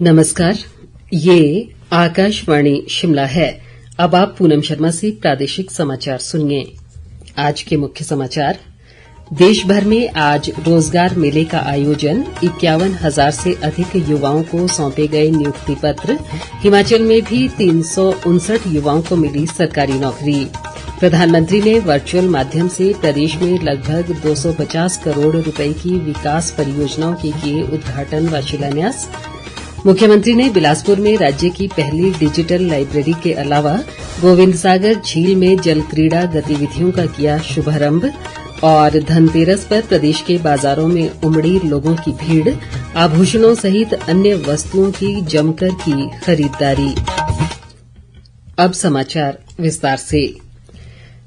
नमस्कार, ये आकाशवाणी शिमला है। अब आप पूनम शर्मा से प्रादेशिक समाचार सुनिए। आज के मुख्य समाचार। देश भर में आज रोजगार मेले का आयोजन, 51,000 से अधिक युवाओं को सौंपे गए नियुक्ति पत्र। हिमाचल में भी 359 युवाओं को मिली सरकारी नौकरी। प्रधानमंत्री ने वर्चुअल माध्यम से प्रदेश में लगभग 250 करोड़ रुपए की विकास परियोजनाओं के किए उद्घाटन व शिलान्यास। मुख्यमंत्री ने बिलासपुर में राज्य की पहली डिजिटल लाइब्रेरी के अलावा गोविंद सागर झील में जल क्रीड़ा गतिविधियों का किया शुभारंभ। और धनतेरस पर प्रदेश के बाजारों में उमड़ी लोगों की भीड़, आभूषणों सहित अन्य वस्तुओं की जमकर की खरीददारी। अब समाचार विस्तार से।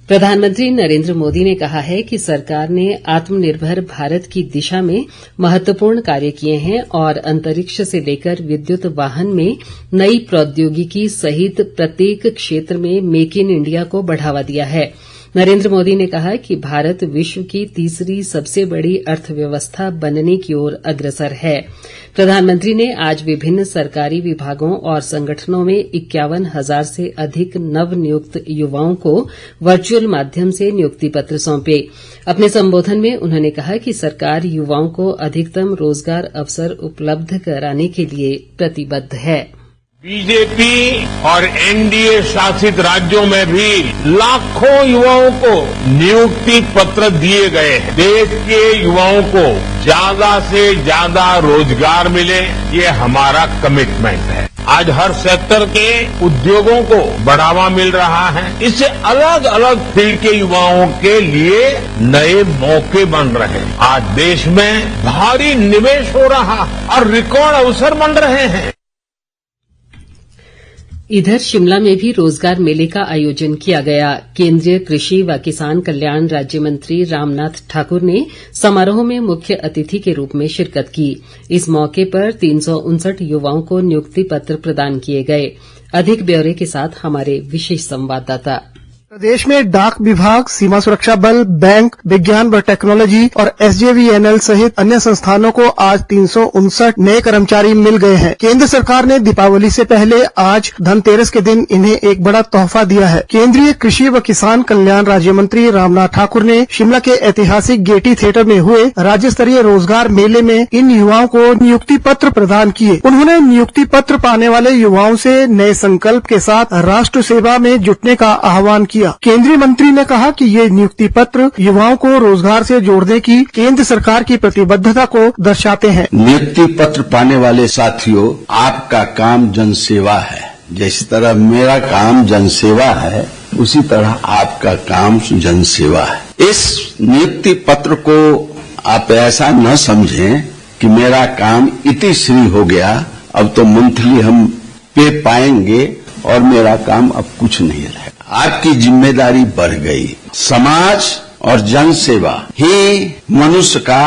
प्रधानमंत्री नरेंद्र मोदी ने कहा है कि सरकार ने आत्मनिर्भर भारत की दिशा में महत्वपूर्ण कार्य किए हैं और अंतरिक्ष से लेकर विद्युत वाहन में नई प्रौद्योगिकी सहित प्रत्येक क्षेत्र में मेक इन इंडिया को बढ़ावा दिया है। नरेंद्र मोदी ने कहा कि भारत विश्व की तीसरी सबसे बड़ी अर्थव्यवस्था बनने की ओर अग्रसर है। प्रधानमंत्री ने आज विभिन्न सरकारी विभागों और संगठनों में 51,000 से अधिक नवनियुक्त युवाओं को वर्चुअल माध्यम से नियुक्ति पत्र सौंपे। अपने संबोधन में उन्होंने कहा कि सरकार युवाओं को अधिकतम रोजगार अवसर उपलब्ध कराने के लिए प्रतिबद्ध है। बीजेपी और एनडीए शासित राज्यों में भी लाखों युवाओं को नियुक्ति पत्र दिए गए हैं। देश के युवाओं को ज्यादा से ज्यादा रोजगार मिले, ये हमारा कमिटमेंट है। आज हर सेक्टर के उद्योगों को बढ़ावा मिल रहा है। इससे अलग अलग फील्ड के युवाओं के लिए नए मौके बन रहे हैं। आज देश में भारी निवेश हो रहा और रिकॉर्ड अवसर बन रहे हैं। इधर शिमला में भी रोजगार मेले का आयोजन किया गया। केंद्रीय कृषि व किसान कल्याण राज्य मंत्री रामनाथ ठाकुर ने समारोह में मुख्य अतिथि के रूप में शिरकत की। इस मौके पर 359 युवाओं को नियुक्ति पत्र प्रदान किए गए। अधिक ब्यौरे के साथ हमारे विशेष संवाददाता। प्रदेश में डाक विभाग, सीमा सुरक्षा बल, बैंक, विज्ञान व टेक्नोलॉजी और एसजेवीएनएल सहित अन्य संस्थानों को आज 359 नए कर्मचारी मिल गए हैं। केंद्र सरकार ने दीपावली से पहले आज धनतेरस के दिन इन्हें एक बड़ा तोहफा दिया है। केंद्रीय कृषि व किसान कल्याण राज्य मंत्री रामनाथ ठाकुर ने शिमला के ऐतिहासिक गेयटी थिएटर में हुए राज्य स्तरीय रोजगार मेले में इन युवाओं को नियुक्ति पत्र प्रदान किए। उन्होंने नियुक्ति पत्र पाने वाले युवाओं से नए संकल्प के साथ राष्ट्र सेवा में जुटने का आह्वान किया। केंद्रीय मंत्री ने कहा कि ये नियुक्ति पत्र युवाओं को रोजगार से जोड़ने की केंद्र सरकार की प्रतिबद्धता को दर्शाते हैं। नियुक्ति पत्र पाने वाले साथियों, आपका काम जनसेवा है। जिस तरह मेरा काम जनसेवा है, उसी तरह आपका काम जनसेवा है। इस नियुक्ति पत्र को आप ऐसा न समझें कि मेरा काम इतिश्री हो गया, अब तो मंथली हम पे पाएंगे और मेरा काम अब कुछ नहीं रहेगा। आपकी जिम्मेदारी बढ़ गई। समाज और जनसेवा ही मनुष्य का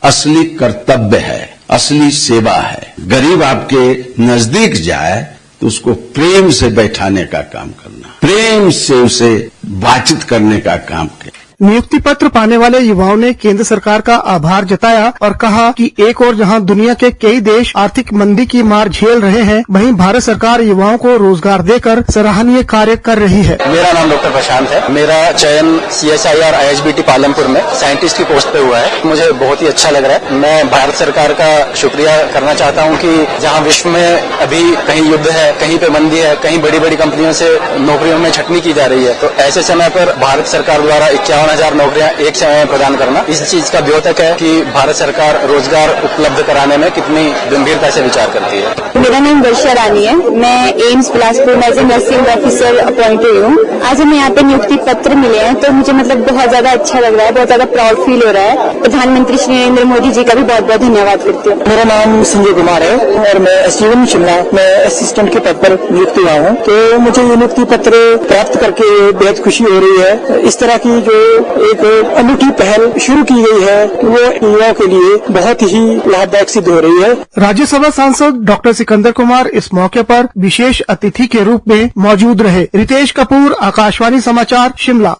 असली कर्तव्य है, असली सेवा है। गरीब आपके नजदीक जाए तो उसको प्रेम से बैठाने का काम करना, प्रेम से उसे बातचीत करने का काम करना। नियुक्ति पत्र पाने वाले युवाओं ने केंद्र सरकार का आभार जताया और कहा कि एक और जहां दुनिया के कई देश आर्थिक मंदी की मार झेल रहे हैं, वहीं भारत सरकार युवाओं को रोजगार देकर सराहनीय कार्य कर रही है। मेरा नाम डॉक्टर प्रशांत है। मेरा चयन CSIR IHBT पालमपुर में साइंटिस्ट की पोस्ट पे हुआ है। मुझे बहुत ही अच्छा लग रहा है। मैं भारत सरकार का शुक्रिया करना चाहता हूँ कि जहाँ विश्व में अभी कहीं युद्ध है, कहीं पे मंदी है, कहीं बड़ी बड़ी कंपनियों से नौकरियों में छटनी की जा रही है, तो ऐसे समय पर भारत सरकार द्वारा 51,000 नौकरियां एक समय में प्रदान करना, इस चीज का द्योतक है कि भारत सरकार रोजगार उपलब्ध कराने में कितनी गंभीरता से विचार करती है। मेरा नाम वर्षा रानी है। मैं एम्स बिलासपुर में as a nursing officer appoint हुई हूँ। आज हमें यहाँ पे नियुक्ति पत्र मिले हैं, तो मुझे बहुत ज्यादा अच्छा लग रहा है, बहुत ज्यादा प्राउड फील हो रहा है। प्रधानमंत्री श्री नरेंद्र मोदी जी का भी बहुत बहुत धन्यवाद करती हूँ। मेरा नाम संजय कुमार है और मैं STM शिमला में असिस्टेंट के पद पर नियुक्त हुआ हूँ। तो मुझे ये नियुक्ति पत्र प्राप्त करके बेहद खुशी हो रही है। इस तरह की जो एक अनूठी पहल शुरू की गई है, वो युवाओं के लिए बहुत ही लाभदायक सिद्ध हो रही है। राज्यसभा सांसद डॉक्टर सिकंदर कुमार इस मौके पर विशेष अतिथि के रूप में मौजूद रहे। रितेश कपूर, आकाशवाणी समाचार, शिमला।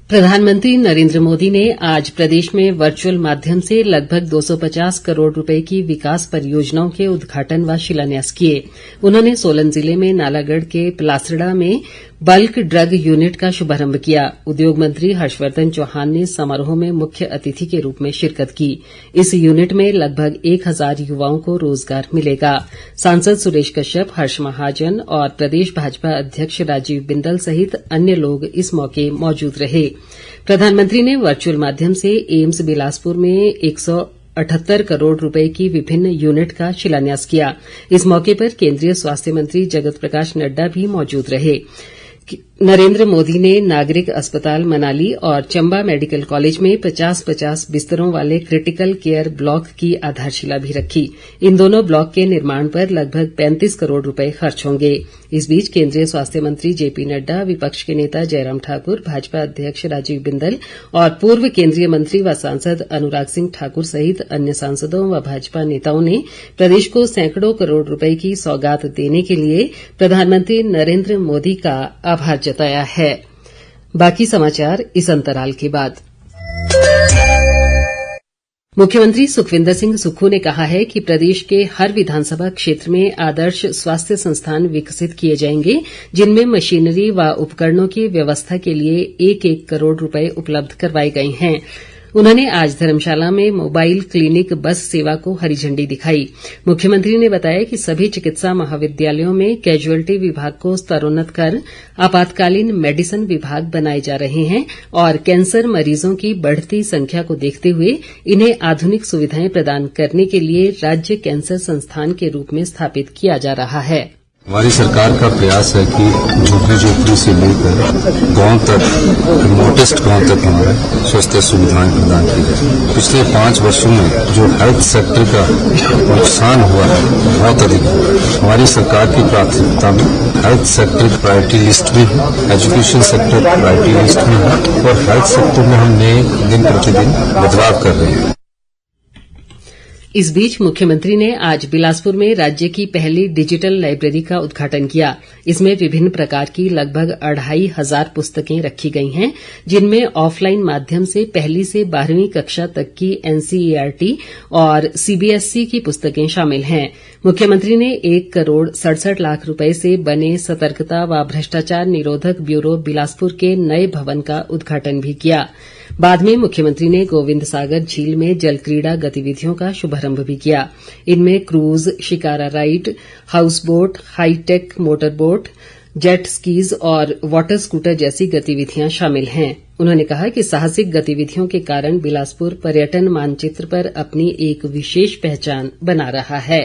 प्रधानमंत्री नरेंद्र मोदी ने आज प्रदेश में वर्चुअल माध्यम से लगभग 250 करोड़ रुपए की विकास परियोजनाओं के उद्घाटन व शिलान्यास किए। उन्होंने सोलन जिले में नालागढ़ के पलासड़ा में बल्क ड्रग यूनिट का शुभारंभ किया। उद्योग मंत्री हर्षवर्धन चौहान ने समारोह में मुख्य अतिथि के रूप में शिरकत की। इस यूनिट में लगभग 1000 युवाओं को रोजगार मिलेगा। सांसद सुरेश कश्यप, हर्ष महाजन और प्रदेश भाजपा अध्यक्ष राजीव बिंदल सहित अन्य लोग इस मौके मौजूद रहे। प्रधानमंत्री ने वर्चुअल माध्यम से एम्स बिलासपुर में 178 करोड़ रुपए की विभिन्न यूनिट का शिलान्यास किया। इस मौके पर केंद्रीय स्वास्थ्य मंत्री जगत प्रकाश नड्डा भी मौजूद रहे। नरेंद्र मोदी ने नागरिक अस्पताल मनाली और चंबा मेडिकल कॉलेज में 50-50 बिस्तरों वाले क्रिटिकल केयर ब्लॉक की आधारशिला भी रखी। इन दोनों ब्लॉक के निर्माण पर लगभग 35 करोड़ रुपए खर्च होंगे। इस बीच केंद्रीय स्वास्थ्य मंत्री जेपी नड्डा, विपक्ष के नेता जयराम ठाकुर, भाजपा अध्यक्ष राजीव बिंदल और पूर्व केंद्रीय मंत्री व सांसद अनुराग सिंह ठाकुर सहित अन्य सांसदों व भाजपा नेताओं ने प्रदेश को सैकड़ों करोड़ रुपए की सौगात देने के लिए प्रधानमंत्री नरेंद्र मोदी का आभार जताया है। बाकी समाचार इस अंतराल के बाद। मुख्यमंत्री सुखविंदर सिंह सुक्खू ने कहा है कि प्रदेश के हर विधानसभा क्षेत्र में आदर्श स्वास्थ्य संस्थान विकसित किए जाएंगे, जिनमें मशीनरी व उपकरणों की व्यवस्था के लिए 1-1 करोड़ रुपए उपलब्ध करवाए गए हैं। उन्होंने आज धर्मशाला में मोबाइल क्लिनिक बस सेवा को हरी झंडी दिखाई। मुख्यमंत्री ने बताया कि सभी चिकित्सा महाविद्यालयों में कैजुअल्टी विभाग को स्तरोन्नत कर आपातकालीन मेडिसिन विभाग बनाए जा रहे हैं और कैंसर मरीजों की बढ़ती संख्या को देखते हुए इन्हें आधुनिक सुविधाएं प्रदान करने के लिए राज्य कैंसर संस्थान के रूप में स्थापित किया जा रहा है। हमारी सरकार का प्रयास है कि झोपड़ी से लेकर गांव तक, रिमोटेस्ट गांव तक हमारे स्वास्थ्य सुविधाएं प्रदान की जाए। पिछले 5 वर्षों में जो हेल्थ सेक्टर का नुकसान हुआ है बहुत अधिक है। हमारी सरकार की प्राथमिकता में हेल्थ सेक्टर प्रायोरिटी लिस्ट में है, एजुकेशन सेक्टर प्रायोरिटी लिस्ट में है और हेल्थ सेक्टर में हम नए दिन प्रतिदिन बदलाव कर रहे हैं। इस बीच मुख्यमंत्री ने आज बिलासपुर में राज्य की पहली डिजिटल लाइब्रेरी का उद्घाटन किया। इसमें विभिन्न प्रकार की लगभग 2500 पुस्तकें रखी गई हैं, जिनमें ऑफलाइन माध्यम से 1ली से 12वीं कक्षा तक की एनसीईआरटी और सीबीएसई की पुस्तकें शामिल हैं। मुख्यमंत्री ने 1 करोड़ 67 लाख रुपए से बने सतर्कता व भ्रष्टाचार निरोधक ब्यूरो बिलासपुर के नए भवन का उद्घाटन भी किया। बाद में मुख्यमंत्री ने गोविंद सागर झील में जल क्रीड़ा गतिविधियों का शुभारंभ भी किया। इनमें cruise, shikara ride, house boat, high tech motor boat, jet skis और वाटर स्कूटर जैसी गतिविधियां शामिल हैं। उन्होंने कहा कि साहसिक गतिविधियों के कारण बिलासपुर पर्यटन मानचित्र पर अपनी एक विशेष पहचान बना रहा है।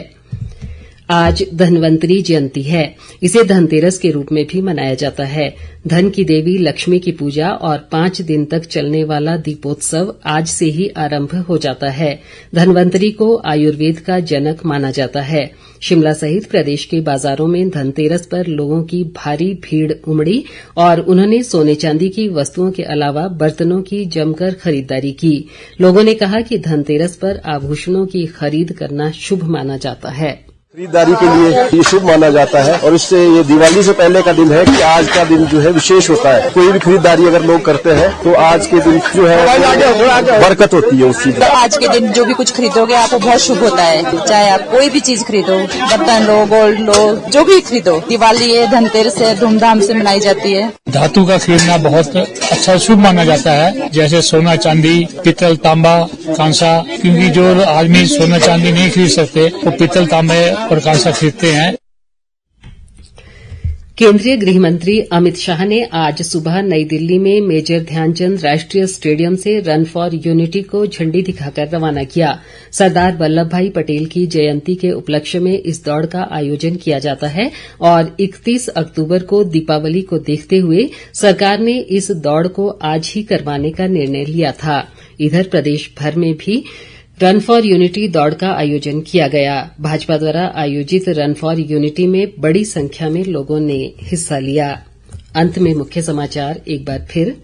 आज धनवंतरी जयंती है। इसे धनतेरस के रूप में भी मनाया जाता है। धन की देवी लक्ष्मी की पूजा और 5 दिन तक चलने वाला दीपोत्सव आज से ही आरंभ हो जाता है। धनवंतरी को आयुर्वेद का जनक माना जाता है। शिमला सहित प्रदेश के बाजारों में धनतेरस पर लोगों की भारी भीड़ उमड़ी और उन्होंने सोने चांदी की वस्तुओं के अलावा बर्तनों की जमकर खरीदारी की। लोगों ने कहा कि धनतेरस पर आभूषणों की खरीद करना शुभ माना जाता है। खरीदारी के लिए ये शुभ माना जाता है और इससे ये दिवाली से पहले का दिन है कि आज का दिन जो है विशेष होता है। कोई भी खरीदारी अगर लोग करते हैं तो आज के दिन जो है बरकत होती है उस चीज में। आज के दिन जो भी कुछ खरीदोगे आपको बहुत शुभ होता है। चाहे आप कोई भी चीज खरीदो, बर्तन लो, गोल्ड लो, जो भी खरीदो। दिवाली है, धनतेरस है, धूमधाम से मनाई जाती है। धातु का खरीदना बहुत अच्छा शुभ माना जाता है, जैसे सोना चांदी, पित्तल, तांबा, कांसा, क्योंकि जो आदमी सोना चांदी नहीं खरीद सकते वो पित्तल, तांबे और कांसा खरीदते हैं। केंद्रीय गृह मंत्री अमित शाह ने आज सुबह नई दिल्ली में मेजर ध्यानचंद राष्ट्रीय स्टेडियम से रन फॉर यूनिटी को झंडी दिखाकर रवाना किया। सरदार वल्लभ भाई पटेल की जयंती के उपलक्ष्य में इस दौड़ का आयोजन किया जाता है और 31 अक्टूबर को दीपावली को देखते हुए सरकार ने इस दौड़ को आज ही करवाने का निर्णय लिया था। इधर प्रदेश भर में भी रन फॉर यूनिटी दौड़ का आयोजन किया गया। भाजपा द्वारा आयोजित रन फॉर यूनिटी में बड़ी संख्या में लोगों ने हिस्सा लिया। अंत में मुख्य समाचार एक बार फिर।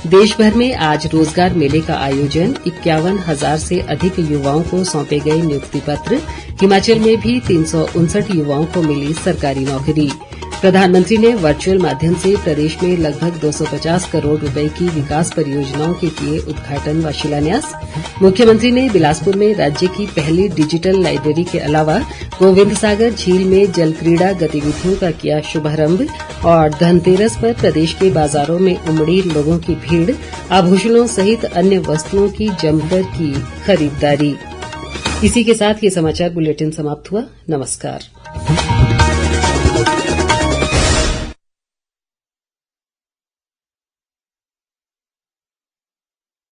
देश भर में आज रोजगार मेले का आयोजन, 51,000 से अधिक युवाओं को सौंपे गए नियुक्ति पत्र। हिमाचल में भी 359 युवाओं को मिली सरकारी नौकरी। प्रधानमंत्री ने वर्चुअल माध्यम से प्रदेश में लगभग 250 करोड़ रुपए की विकास परियोजनाओं के किए उद्घाटन व शिलान्यास। मुख्यमंत्री ने बिलासपुर में राज्य की पहली डिजिटल लाइब्रेरी के अलावा गोविंद सागर झील में जल क्रीड़ा गतिविधियों का किया शुभारंभ। और धनतेरस पर प्रदेश के बाजारों में उमड़ी लोगों की भीड़, आभूषणों सहित अन्य वस्तुओं की जमकर की खरीददारी। इसी के साथ ये समाचार बुलेटिन समाप्त हुआ। नमस्कार।